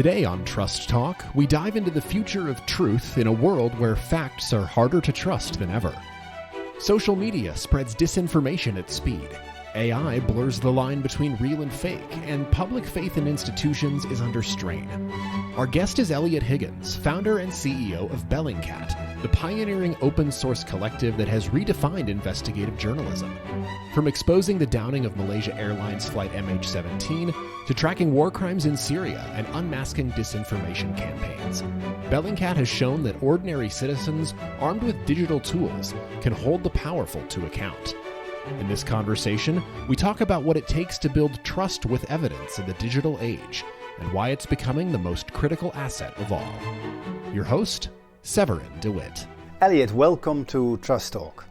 Today on Trust Talk, we dive into the future of truth in a world where facts are harder to trust than ever. Social media spreads disinformation at speed. AI blurs the line between real and fake, and public faith in institutions is under strain. Our guest is Eliot Higgins, founder and CEO of Bellingcat, the pioneering open-source collective that has redefined investigative journalism. From exposing the downing of Malaysia Airlines flight MH17 to tracking war crimes in Syria and unmasking disinformation campaigns, Bellingcat has shown that ordinary citizens, armed with digital tools, can hold the powerful to account. In this conversation, we talk about what it takes to build trust with evidence in the digital age and why it's becoming the most critical asset of all. Your host, Severin DeWitt. Eliot, welcome to Trust Talk.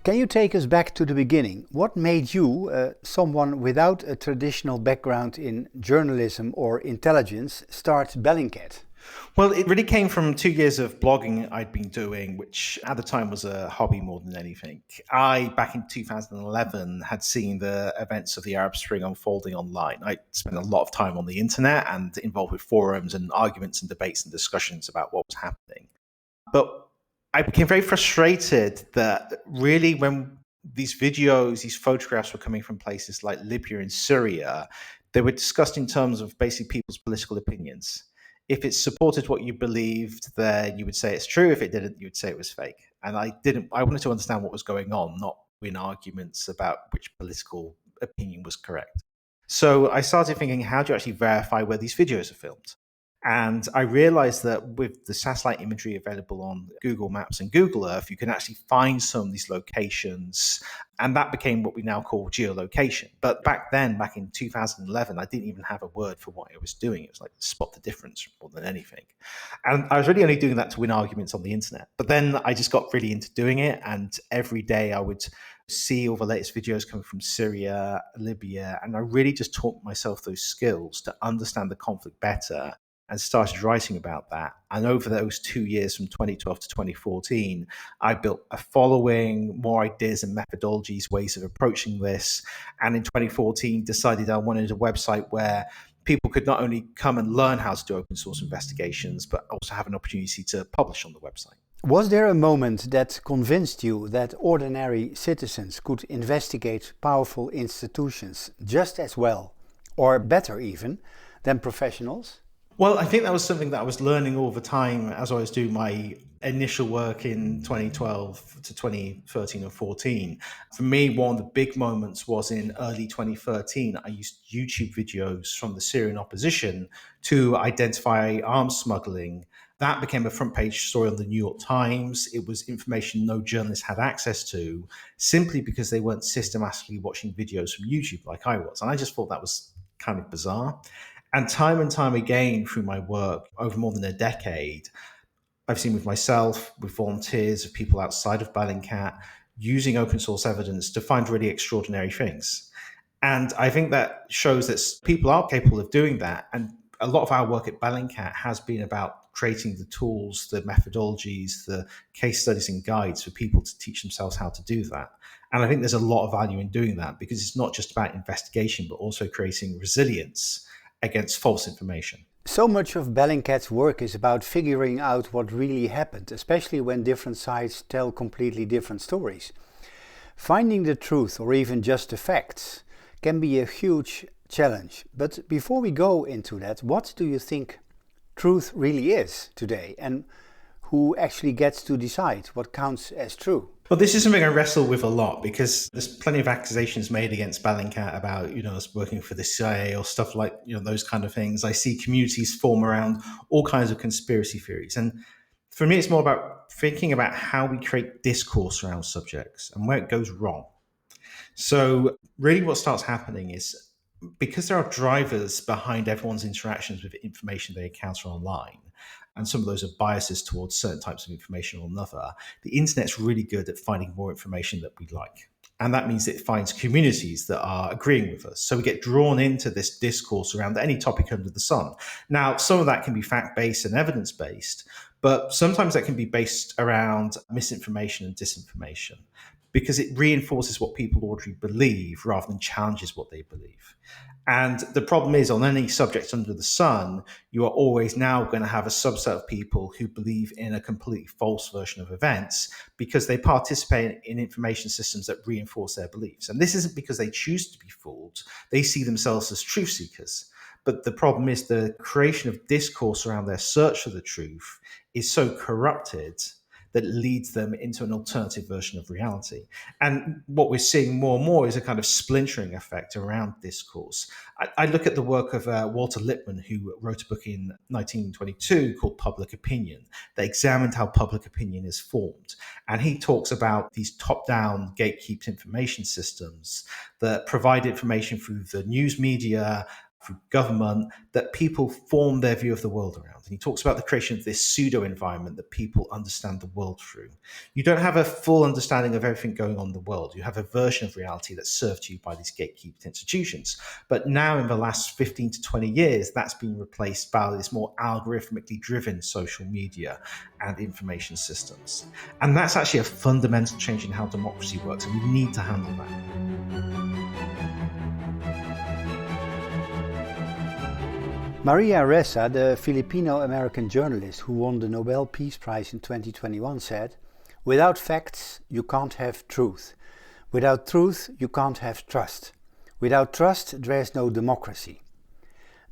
Can you take us back to the beginning? What made you, someone without a traditional background in journalism or intelligence, start Bellingcat? Well, it really came from 2 years of blogging I'd been doing, which at the time was a hobby more than anything. Back in 2011, had seen the events of the Arab Spring unfolding online. I spent a lot of time on the internet and involved with forums and arguments and debates and discussions about what was happening. But I became very frustrated that really when these videos, these photographs were coming from places like Libya and Syria, they were discussed in terms of basically people's political opinions. If it supported what you believed, then you would say it's true. If it didn't, you would say it was fake. And I wanted to understand what was going on, not win arguments about which political opinion was correct. So I started thinking, how do you actually verify where these videos are filmed? And I realized that with the satellite imagery available on Google Maps and Google Earth, you can actually find some of these locations. And that became what we now call geolocation. But back then, back in 2011, I didn't even have a word for what I was doing. It was like spot the difference more than anything. And I was really only doing that to win arguments on the internet. But then I just got really into doing it. And every day I would see all the latest videos coming from Syria, Libya. And I really just taught myself those skills to understand the conflict better and started writing about that. And over those 2 years from 2012 to 2014, I built a following, more ideas and methodologies, ways of approaching this. And in 2014, decided I wanted a website where people could not only come and learn how to do open source investigations, but also have an opportunity to publish on the website. Was there a moment that convinced you that ordinary citizens could investigate powerful institutions just as well, or better even, than professionals? Well, I think that was something that I was learning all the time as I was doing my initial work in 2012 to 2013 or 14. For me, one of the big moments was in early 2013. I used YouTube videos from the Syrian opposition to identify arms smuggling. That became a front page story on the New York Times. It was information no journalist had access to, simply because they weren't systematically watching videos from YouTube like I was. And I just thought that was kind of bizarre. And time again through my work over more than a decade, I've seen with myself, with volunteers, of people outside of Bellingcat, using open source evidence to find really extraordinary things. And I think that shows that people are capable of doing that. And a lot of our work at Bellingcat has been about creating the tools, the methodologies, the case studies and guides for people to teach themselves how to do that. And I think there's a lot of value in doing that because it's not just about investigation, but also creating resilience against false information. So much of Bellingcat's work is about figuring out what really happened, especially when different sides tell completely different stories. Finding the truth, or even just the facts, can be a huge challenge. But before we go into that, what do you think truth really is today, and who actually gets to decide what counts as true? Well, this is something I wrestle with a lot because there's plenty of accusations made against Bellingcat about, us working for the CIA or stuff like, those kind of things. I see communities form around all kinds of conspiracy theories. And for me, it's more about thinking about how we create discourse around subjects and where it goes wrong. So really what starts happening is because there are drivers behind everyone's interactions with information they encounter online, and some of those are biases towards certain types of information or another, the internet's really good at finding more information that we like. And that means it finds communities that are agreeing with us. So we get drawn into this discourse around any topic under the sun. Now, some of that can be fact-based and evidence-based, But sometimes that can be based around misinformation and disinformation because it reinforces what people already believe rather than challenges what they believe. And the problem is, on any subject under the sun, you are always now going to have a subset of people who believe in a completely false version of events because they participate in information systems that reinforce their beliefs. And this isn't because they choose to be fooled, they see themselves as truth seekers. But the problem is the creation of discourse around their search for the truth is so corrupted that leads them into an alternative version of reality. And what we're seeing more and more is a kind of splintering effect around discourse. I look at the work of Walter Lippmann, who wrote a book in 1922 called Public Opinion that examined how public opinion is formed. And he talks about these top-down gatekept information systems that provide information through the news media, through government, that people form their view of the world around. And he talks about the creation of this pseudo environment that people understand the world through. You don't have a full understanding of everything going on in the world. You have a version of reality that's served to you by these gatekeeped institutions. But now in the last 15 to 20 years, that's been replaced by this more algorithmically driven social media and information systems. And that's actually a fundamental change in how democracy works, and we need to handle that. Maria Ressa, the Filipino-American journalist who won the Nobel Peace Prize in 2021, said, "Without facts, you can't have truth. Without truth, you can't have trust. Without trust, there is no democracy."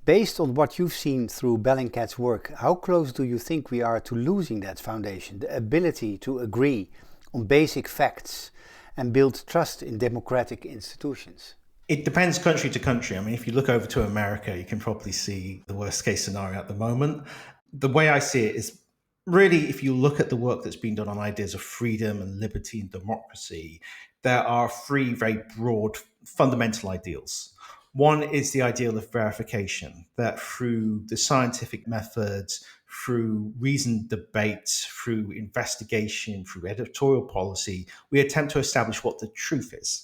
Based on what you've seen through Bellingcat's work, how close do you think we are to losing that foundation, the ability to agree on basic facts and build trust in democratic institutions? It depends country to country. I mean, if you look over to America, you can probably see the worst case scenario at the moment. The way I see it is really, if you look at the work that's been done on ideas of freedom and liberty and democracy, there are three very broad fundamental ideals. One is the ideal of verification, that through the scientific methods, through reasoned debate, through investigation, through editorial policy, we attempt to establish what the truth is,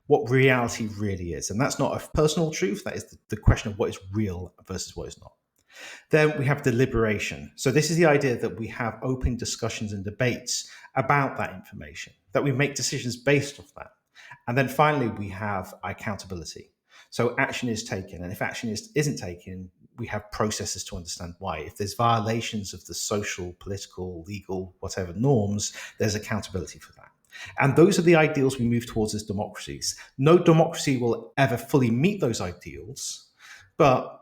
what reality really is. And that's not a personal truth. That is the question of what is real versus what is not. Then we have deliberation. So this is the idea that we have open discussions and debates about that information, that we make decisions based off that. And then finally, we have accountability. So action is taken. And if action isn't taken, we have processes to understand why. If there's violations of the social, political, legal, whatever norms, there's accountability for that. And those are the ideals we move towards as democracies. No democracy will ever fully meet those ideals, but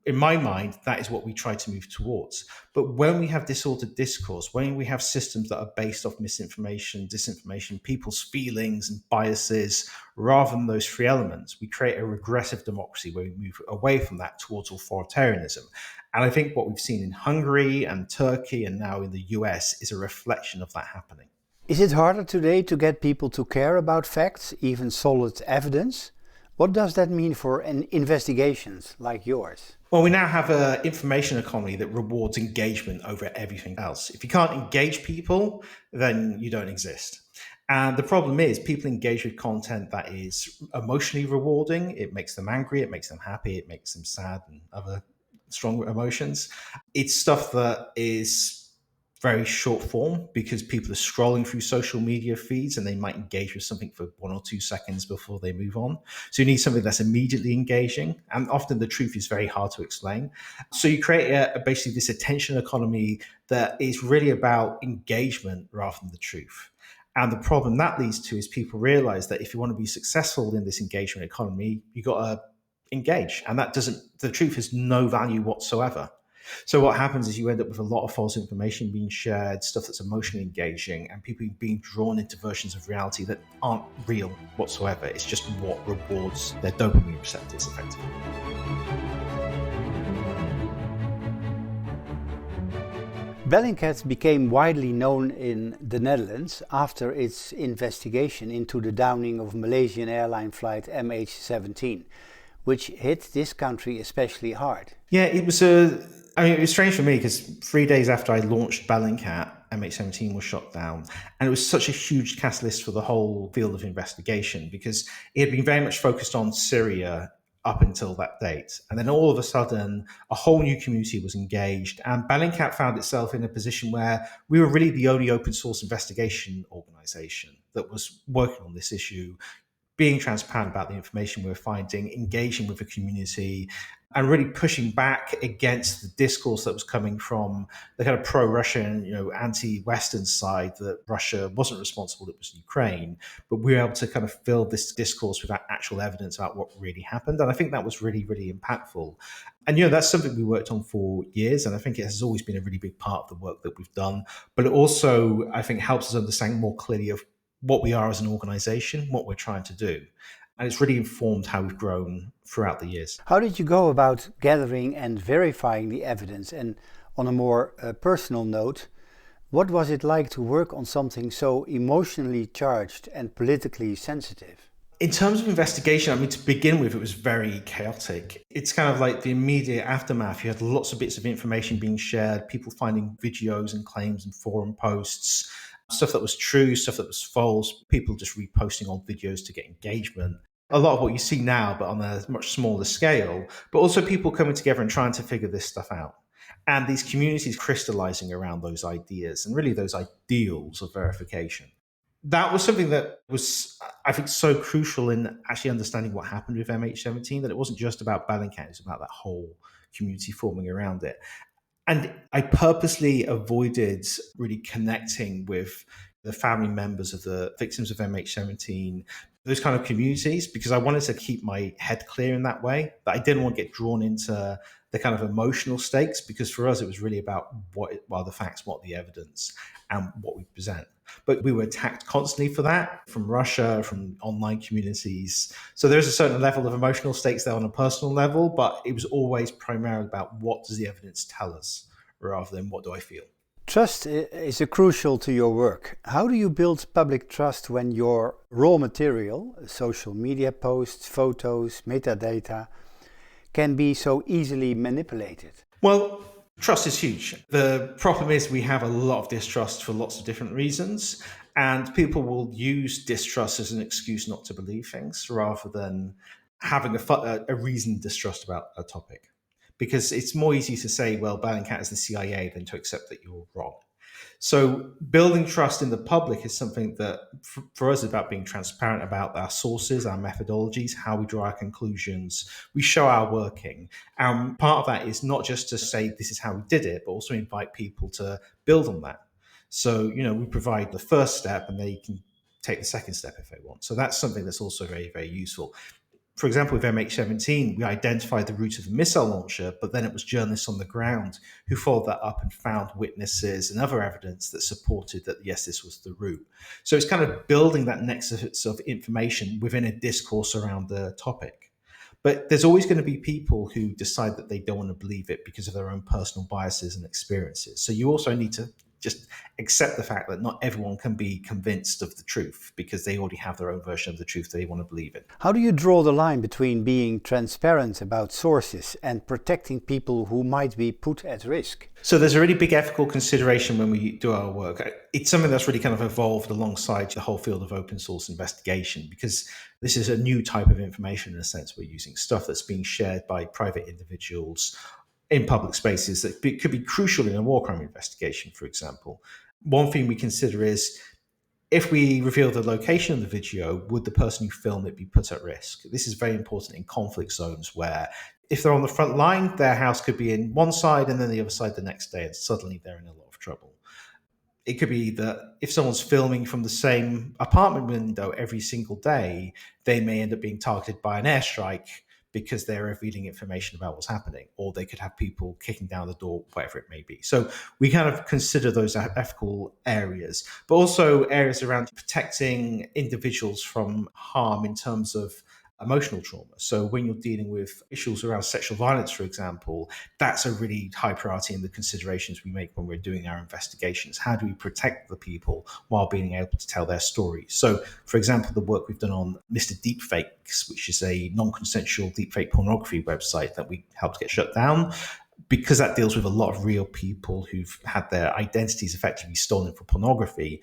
in my mind, that is what we try to move towards. But when we have disordered discourse, when we have systems that are based off misinformation, disinformation, people's feelings and biases, rather than those three elements, we create a regressive democracy where we move away from that towards authoritarianism. And I think what we've seen in Hungary and Turkey and now in the US is a reflection of that happening. Is it harder today to get people to care about facts, even solid evidence? What does that mean for investigations like yours? Well, we now have an information economy that rewards engagement over everything else. If you can't engage people, then you don't exist. And the problem is people engage with content that is emotionally rewarding. It makes them angry, it makes them happy, it makes them sad and other strong emotions. It's stuff that is very short form because people are scrolling through social media feeds and they might engage with something for 1 or 2 seconds before they move on. So you need something that's immediately engaging. And often the truth is very hard to explain. So you create basically this attention economy that is really about engagement rather than the truth. And the problem that leads to is people realize that if you want to be successful in this engagement economy, you got to engage. And the truth has no value whatsoever. So what happens is you end up with a lot of false information being shared, stuff that's emotionally engaging, and people being drawn into versions of reality that aren't real whatsoever. It's just what rewards their dopamine receptors, effectively. Bellingcat became widely known in the Netherlands after its investigation into the downing of Malaysian airline flight MH17, which hit this country especially hard. Yeah, it was strange for me because 3 days after I launched Bellingcat, MH17 was shot down. And it was such a huge catalyst for the whole field of investigation because it had been very much focused on Syria up until that date. And then all of a sudden, a whole new community was engaged. And Bellingcat found itself in a position where we were really the only open source investigation organization that was working on this issue, being transparent about the information we were finding, engaging with the community, and really pushing back against the discourse that was coming from the kind of pro-Russian, anti-Western side, that Russia wasn't responsible, it was Ukraine. But we were able to kind of fill this discourse with actual evidence about what really happened. And I think that was really, really impactful. And, that's something we worked on for years. And I think it has always been a really big part of the work that we've done. But it also, I think, helps us understand more clearly of what we are as an organization, what we're trying to do. And it's really informed how we've grown throughout the years. How did you go about gathering and verifying the evidence? And on a more personal note, what was it like to work on something so emotionally charged and politically sensitive? In terms of investigation, to begin with, it was very chaotic. It's kind of like the immediate aftermath. You had lots of bits of information being shared, people finding videos and claims and forum posts, stuff that was true, stuff that was false, people just reposting old videos to get engagement. A lot of what you see now, but on a much smaller scale, but also people coming together and trying to figure this stuff out. And these communities crystallizing around those ideas and really those ideals of verification. That was something that was, I think, so crucial in actually understanding what happened with MH17, that it wasn't just about Bellingcat, it was about that whole community forming around it. And I purposely avoided really connecting with the family members of the victims of MH17, those kind of communities, because I wanted to keep my head clear in that way, that I didn't want to get drawn into the kind of emotional stakes, because for us, it was really about what are the facts, what the evidence, and what we present. But we were attacked constantly for that from Russia, from online communities. So there's a certain level of emotional stakes there on a personal level, but it was always primarily about what does the evidence tell us rather than what do I feel. Trust is crucial to your work. How do you build public trust when your raw material, social media posts, photos, metadata, can be so easily manipulated? Well, trust is huge. The problem is we have a lot of distrust for lots of different reasons, and people will use distrust as an excuse not to believe things rather than having a reasoned distrust about a topic. Because it's more easy to say, well, Bellingcat is the CIA than to accept that you're wrong. So building trust in the public is something that for us is about being transparent about our sources, our methodologies, how we draw our conclusions. We show our working. And part of that is not just to say this is how we did it, but also invite people to build on that. So, we provide the first step and they can take the second step if they want. So that's something that's also very, very useful. For example, with MH17, we identified the route of the missile launcher, but then it was journalists on the ground who followed that up and found witnesses and other evidence that supported that, yes, this was the route. So it's kind of building that nexus of information within a discourse around the topic. But there's always going to be people who decide that they don't want to believe it because of their own personal biases and experiences. So you also need to just accept the fact that not everyone can be convinced of the truth because they already have their own version of the truth they want to believe in. How do you draw the line between being transparent about sources and protecting people who might be put at risk? So there's a really big ethical consideration when we do our work. It's something that's really kind of evolved alongside the whole field of open source investigation, because this is a new type of information in a sense. We're using stuff that's being shared by private individuals in public spaces that could be crucial in a war crime investigation, for example. One thing we consider is, if we reveal the location of the video, would the person who filmed it be put at risk? This is very important in conflict zones where if they're on the front line, their house could be in one side and then the other side the next day, and suddenly they're in a lot of trouble. It could be that if someone's filming from the same apartment window every single day, they may end up being targeted by an airstrike because they're revealing information about what's happening, or they could have people kicking down the door, whatever it may be. So we kind of consider those ethical areas, but also areas around protecting individuals from harm in terms of emotional trauma. So when you're dealing with issues around sexual violence, for example, that's a really high priority in the considerations we make when we're doing our investigations. How do we protect the people while being able to tell their stories? So, for example, the work we've done on Mr. Deepfakes, which is a non-consensual deepfake pornography website that we helped get shut down. because that deals with a lot of real people who've had their identities effectively stolen for pornography,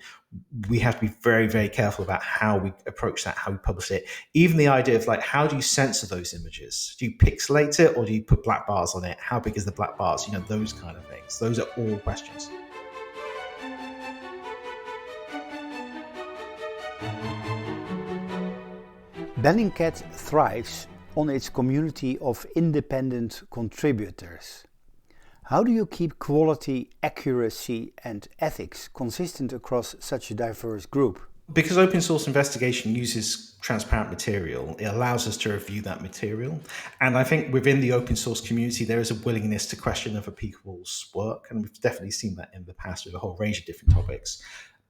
we have to be very, very careful about how we approach that, how we publish it. Even the idea of like, how do you censor those images? Do you pixelate it or do you put black bars on it? How big is the black bars? Those kind of things. Those are all questions. Bellingcat thrives on its community of independent contributors. How do you keep quality, accuracy and ethics consistent across such a diverse group? Because open source investigation uses transparent material, it allows us to review that material. And I think within the open source community, there is a willingness to question other people's work. And we've definitely seen that in the past with a whole range of different topics.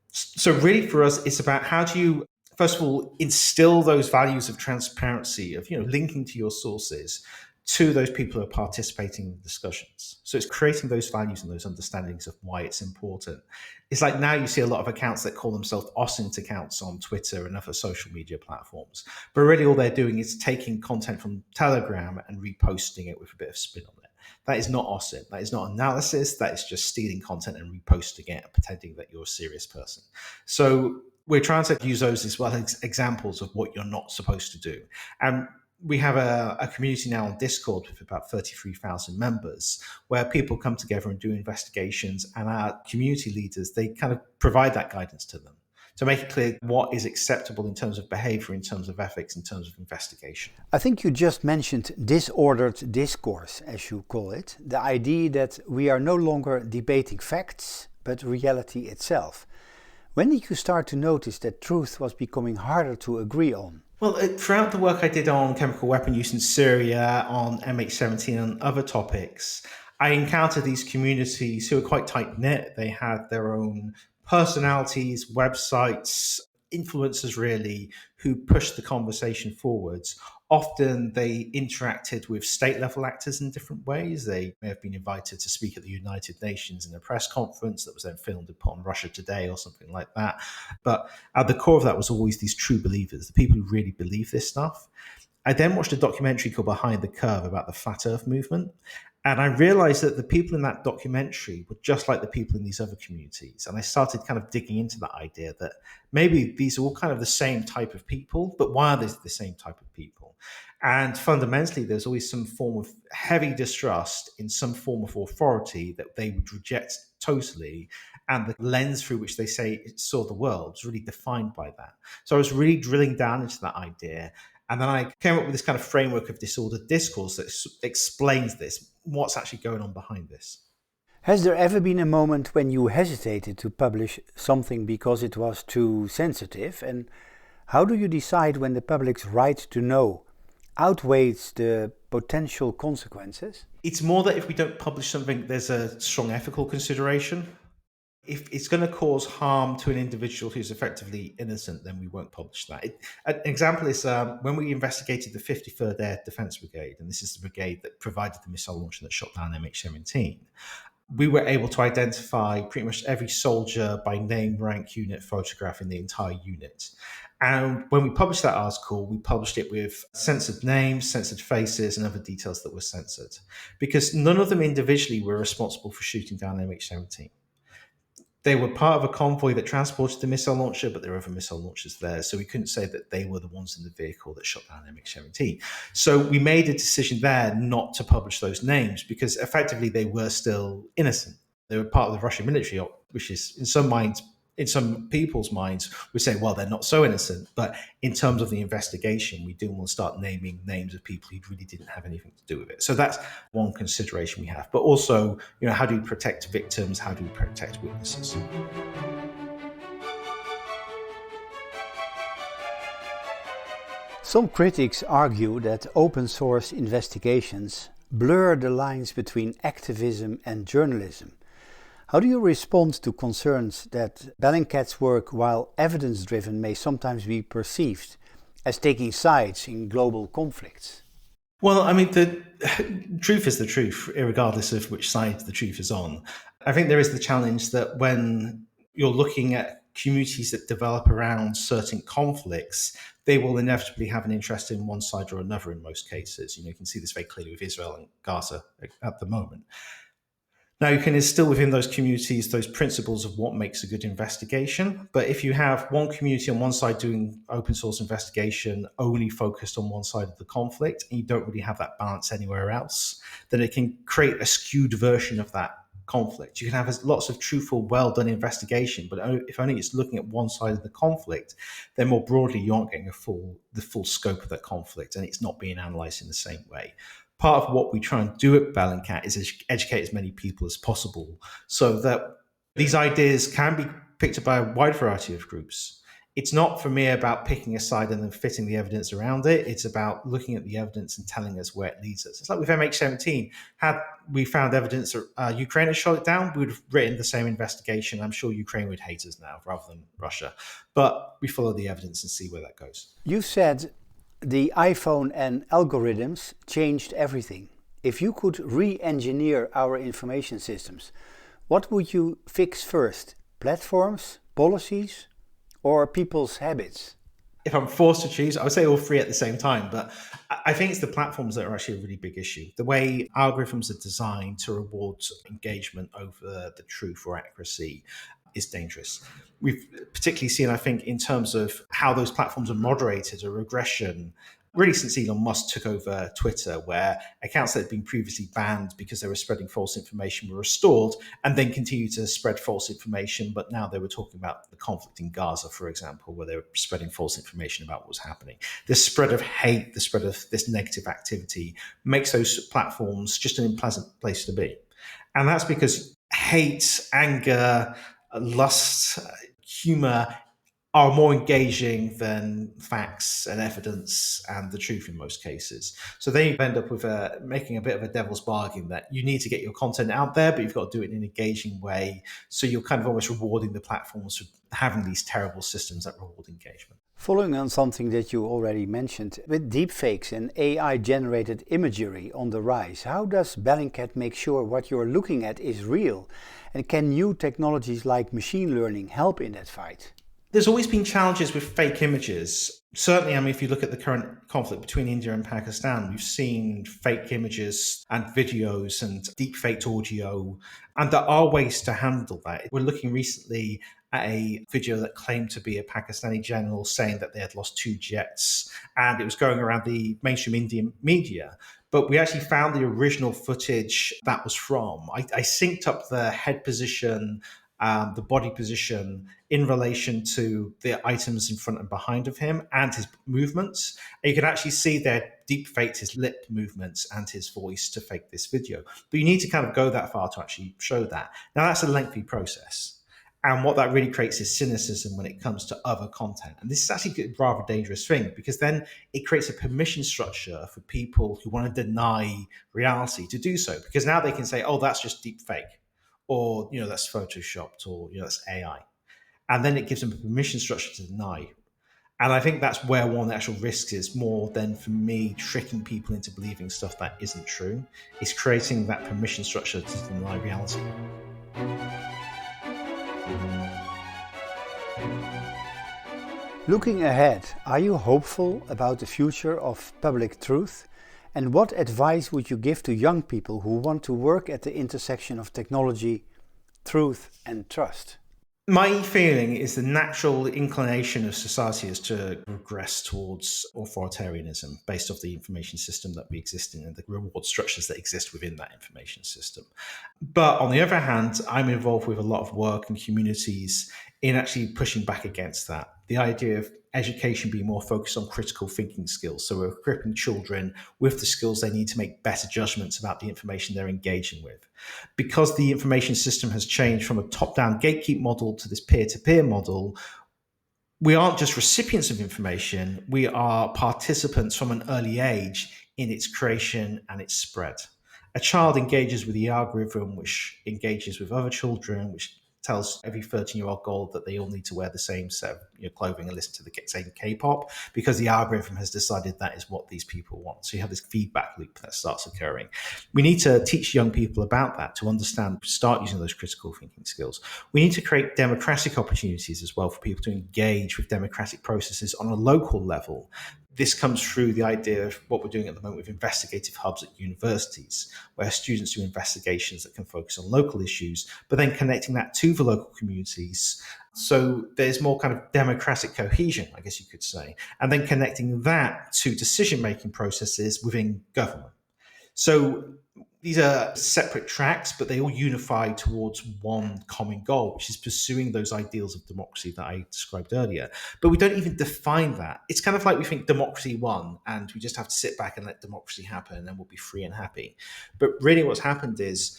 So really for us, it's about how do you, first of all, instill those values of transparency, of linking to your sources to those people who are participating in discussions. So it's creating those values and those understandings of why it's important. It's like now you see a lot of accounts that call themselves OSINT accounts on Twitter and other social media platforms. But really all they're doing is taking content from Telegram and reposting it with a bit of spin on it. That is not OSINT. That is not analysis. That is just stealing content and reposting it and pretending that you're a serious person. So we're trying to use those as well as examples of what you're not supposed to do. And we have a community now on Discord with about 33,000 members where people come together and do investigations, and our community leaders, they kind of provide that guidance to them to make it clear what is acceptable in terms of behavior, in terms of ethics, in terms of investigation. I think you just mentioned disordered discourse, as you call it, the idea that we are no longer debating facts, but reality itself. When did you start to notice that truth was becoming harder to agree on? Well, throughout the work I did on chemical weapon use in Syria, on MH17 and other topics, I encountered these communities who are quite tight-knit. They had their own personalities, websites, influencers really, who pushed the conversation forwards. Often they interacted with state-level actors in different ways. They may have been invited to speak at the United Nations in a press conference that was then filmed and put on Russia Today or something like that. But at the core of that was always these true believers, the people who really believe this stuff. I then watched a documentary called Behind the Curve about the Flat Earth movement. And I realized that the people in that documentary were just like the people in these other communities. And I started kind of digging into that idea that maybe these are all kind of the same type of people, but why are they the same type of people? And fundamentally, there's always some form of heavy distrust in some form of authority that they would reject totally. And the lens through which they saw the world was really defined by that. So I was really drilling down into that idea. And then I came up with this kind of framework of disordered discourse that explains this, what's actually going on behind this. Has there ever been a moment when you hesitated to publish something because it was too sensitive? And how do you decide when the public's right to know outweighs the potential consequences? It's more that if we don't publish something, there's a strong ethical consideration. If it's going to cause harm to an individual who's effectively innocent, then we won't publish that. An example is when we investigated the 53rd Air Defence Brigade, and this is the brigade that provided the missile launcher that shot down MH17, we were able to identify pretty much every soldier by name, rank, unit, photograph in the entire unit. And when we published that article, we published it with censored names, censored faces, and other details that were censored, because none of them individually were responsible for shooting down MH17. They were part of a convoy that transported the missile launcher, but there were other missile launchers there. So we couldn't say that they were the ones in the vehicle that shot down MH17. So we made a decision there not to publish those names because effectively they were still innocent. They were part of the Russian military, which is in some people's minds, we say, well, they're not so innocent. But in terms of the investigation, we do want to start naming names of people who really didn't have anything to do with it. So that's one consideration we have. But also, how do we protect victims? How do we protect witnesses? Some critics argue that open source investigations blur the lines between activism and journalism. How do you respond to concerns that Bellingcat's work, while evidence-driven, may sometimes be perceived as taking sides in global conflicts? Well, I mean, the truth is the truth, regardless of which side the truth is on. I think there is the challenge that when you're looking at communities that develop around certain conflicts, they will inevitably have an interest in one side or another in most cases. You can see this very clearly with Israel and Gaza at the moment. Now, you can instill within those communities those principles of what makes a good investigation. But if you have one community on one side doing open source investigation only focused on one side of the conflict, and you don't really have that balance anywhere else, then it can create a skewed version of that conflict. You can have lots of truthful, well-done investigation, but if only it's looking at one side of the conflict, then more broadly, you aren't getting the full scope of that conflict, and it's not being analysed in the same way. Part of what we try and do at Bellingcat is educate as many people as possible so that these ideas can be picked up by a wide variety of groups. It's not for me about picking a side and then fitting the evidence around it. It's about looking at the evidence and telling us where it leads us. It's like with MH17. Had we found evidence that Ukraine had shot it down, we would have written the same investigation. I'm sure Ukraine would hate us now rather than Russia. But we follow the evidence and see where that goes. You said the iPhone and algorithms changed everything. If you could re-engineer our information systems, what would you fix first? Platforms, policies, or people's habits? If I'm forced to choose, I would say all three at the same time, but I think it's the platforms that are actually a really big issue. The way algorithms are designed to reward engagement over the truth or accuracy is dangerous. We've particularly seen, I think, in terms of how those platforms are moderated, a regression really since Elon Musk took over Twitter, where accounts that had been previously banned because they were spreading false information were restored and then continued to spread false information. But now they were talking about the conflict in Gaza, for example, where they were spreading false information about what was happening. The spread of hate, the spread of this negative activity makes those platforms just an unpleasant place to be. And that's because hate, anger, lust, humor are more engaging than facts and evidence and the truth in most cases. So then you end up with making a bit of a devil's bargain that you need to get your content out there, but you've got to do it in an engaging way. So you're kind of almost rewarding the platforms for having these terrible systems that reward engagement. Following on something that you already mentioned, with deepfakes and AI-generated imagery on the rise, how does Bellingcat make sure what you're looking at is real? And can new technologies like machine learning help in that fight? There's always been challenges with fake images. Certainly, if you look at the current conflict between India and Pakistan, we've seen fake images and videos and deepfaked audio, and there are ways to handle that. We're looking recently at a video that claimed to be a Pakistani general saying that they had lost 2 jets, and it was going around the mainstream Indian media. But we actually found the original footage that was from. I synced up the head position, the body position in relation to the items in front and behind of him and his movements. And you can actually see there deepfaked his lip movements and his voice to fake this video. But you need to kind of go that far to actually show that. Now, that's a lengthy process. And what that really creates is cynicism when it comes to other content. And this is actually a rather dangerous thing, because then it creates a permission structure for people who want to deny reality to do so. Because now they can say, oh, that's just deep fake, or, that's photoshopped, or, that's AI. And then it gives them a permission structure to deny. And I think that's where one of the actual risks is, more than for me tricking people into believing stuff that isn't true. It's creating that permission structure to deny reality. Looking ahead, are you hopeful about the future of public truth? And what advice would you give to young people who want to work at the intersection of technology, truth and trust? My feeling is the natural inclination of society is to regress towards authoritarianism based off the information system that we exist in and the reward structures that exist within that information system. But on the other hand, I'm involved with a lot of work and communities in actually pushing back against that. The idea of education being more focused on critical thinking skills. So we're equipping children with the skills they need to make better judgments about the information they're engaging with. Because the information system has changed from a top-down gatekeep model to this peer-to-peer model, we aren't just recipients of information, we are participants from an early age in its creation and its spread. A child engages with the algorithm, which engages with other children, which tells every 13-year-old girl that they all need to wear the same set of clothing and listen to the same K-pop because the algorithm has decided that is what these people want. So you have this feedback loop that starts occurring. We need to teach young people about that to understand, start using those critical thinking skills. We need to create democratic opportunities as well for people to engage with democratic processes on a local level. This comes through the idea of what we're doing at the moment with investigative hubs at universities, where students do investigations that can focus on local issues, but then connecting that to the local communities. So there's more kind of democratic cohesion, I guess you could say, and then connecting that to decision-making processes within government. So these are separate tracks, but they all unify towards one common goal, which is pursuing those ideals of democracy that I described earlier. But we don't even define that. It's kind of like we think democracy won, and we just have to sit back and let democracy happen, and then we'll be free and happy. But really what's happened is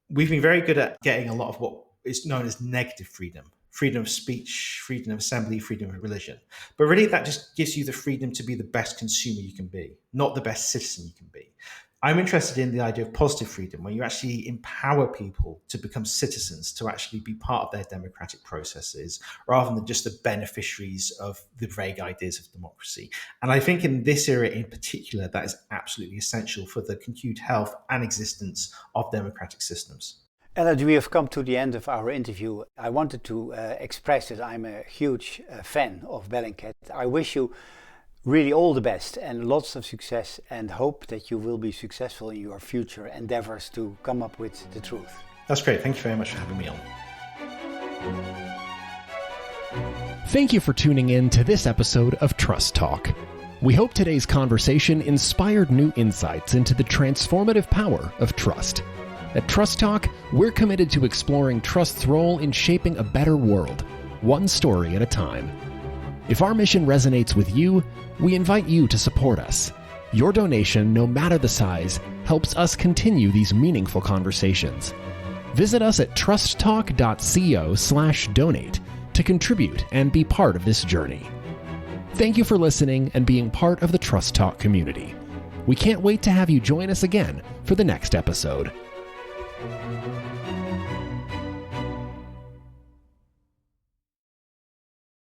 we've been very good at getting a lot of what is known as negative freedom. Freedom of speech, freedom of assembly, freedom of religion. But really that just gives you the freedom to be the best consumer you can be, not the best citizen you can be. I'm interested in the idea of positive freedom, where you actually empower people to become citizens, to actually be part of their democratic processes, rather than just the beneficiaries of the vague ideas of democracy. And I think in this era in particular, that is absolutely essential for the continued health and existence of democratic systems. Eliot, we have come to the end of our interview. I wanted to express that I'm a huge fan of Bellingcat. I wish you really all the best and lots of success, and hope that you will be successful in your future endeavors to come up with the truth. That's great. Thank you very much for having me on. Thank you for tuning in to this episode of Trust Talk. We hope today's conversation inspired new insights into the transformative power of trust. At Trust Talk, we're committed to exploring trust's role in shaping a better world, one story at a time. If our mission resonates with you, we invite you to support us. Your donation, no matter the size, helps us continue these meaningful conversations. Visit us at trusttalk.co/donate to contribute and be part of this journey. Thank you for listening and being part of the Trust Talk community. We can't wait to have you join us again for the next episode.